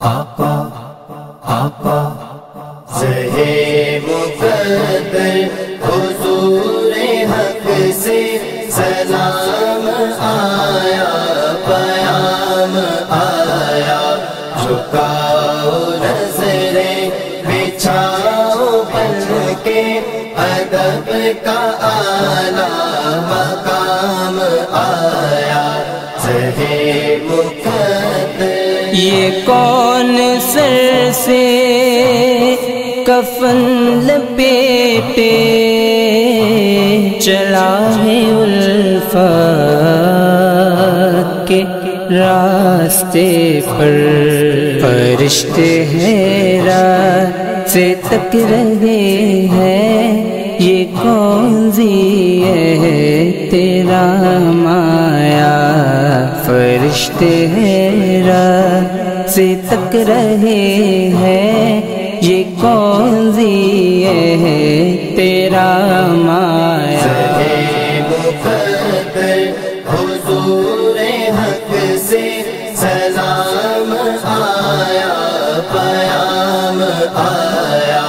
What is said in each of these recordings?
آقا آقا زہے مقدر حضور حق سے سلام آیا، پیام آیا، جھکاؤ نظریں بچھاؤ بن کے ادب کا اعلیٰ مقام آیا، زہے مقدر۔ یہ کون سر سے کفن لپیٹے چلا ہے الفت کے راستے پر، فرشتے حیرت سے تک رہے ہیں، یہ کون ذی ہے تیرا مایا، فرشتے حیرت سے تک رہے ہیں، یہ کون ذی ہے تیرا مایا۔ زہے مقدر حضور حق سے سلام آیا، پیام آیا،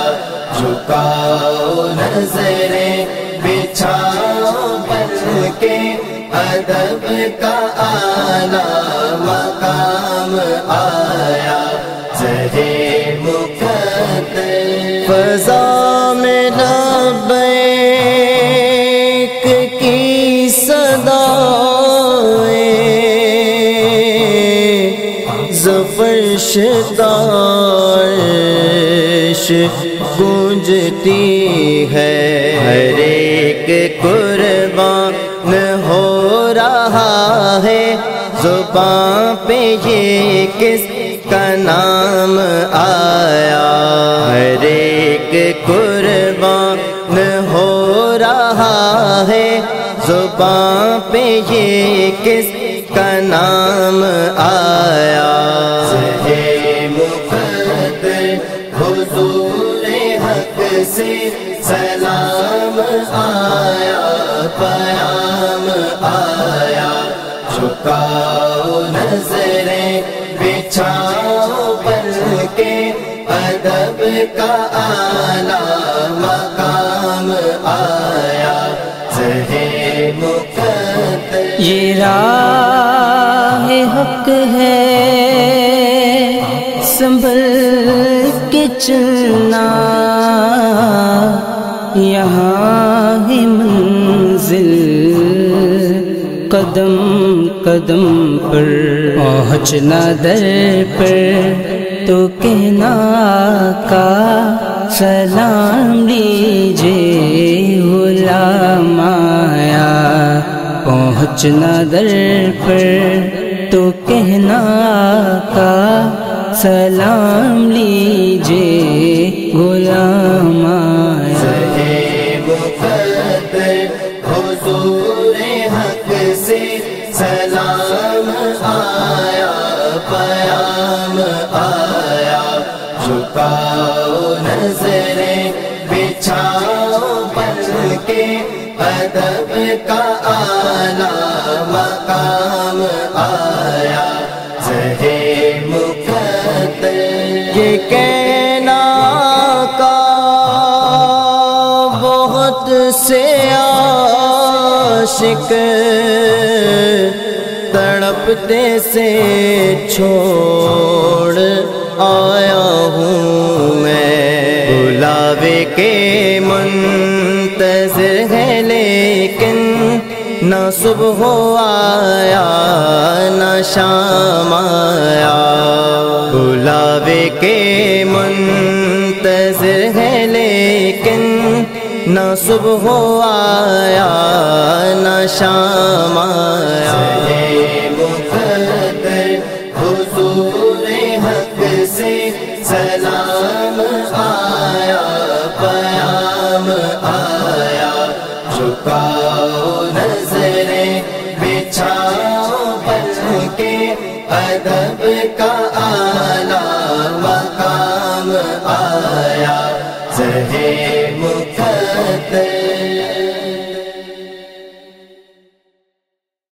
جھکاؤ نظریں بچھاؤ بن کے ادب کا اعلیٰ مقام آیا، زہے مقدر۔ فضا میں لبیک کی صدائیں ظفر شتائش گونجتی ہے، ہر ایک قربان ہو رہا ہے، زباں پہ یہ کس کا نام آیا، ہر ایک قربان ہو رہا ہے، زباں پہ یہ کس کا نام آیا، زہے مقدر حضور حق سے سلام آیا، پیام آیا، جھکاؤ نظریں بچھاؤ بن کے ادب کا اعلیٰ مقام آیا، زہے مقدر۔ یہ راہ حق ہے سنبھل کے چلنا، یہاں ہے منزل قدم قدم پر، پہنچنا در پر تو کہنا کا سلام لیجے غلام آیا، پہنچنا در پر تو کہنا کا سلام لیجے غلام آیا، زہے مقدر حضور حق سے سلام آیا، پیام آیا، جھکاؤ نظریں بچھاؤ بن کے ادب کا اعلیٰ مقام آیا، زہے مقدر۔ یہ کہنا کا بہت سے عاشق تڑپتے سے چھوڑ آیا ہوں میں، بلاوے کے منتظر ہے لیکن نہ صبح آیا نہ شام آیا، بلاوے کے منتظر ہے لیکن نہ صبح آیا نہ شام آیا،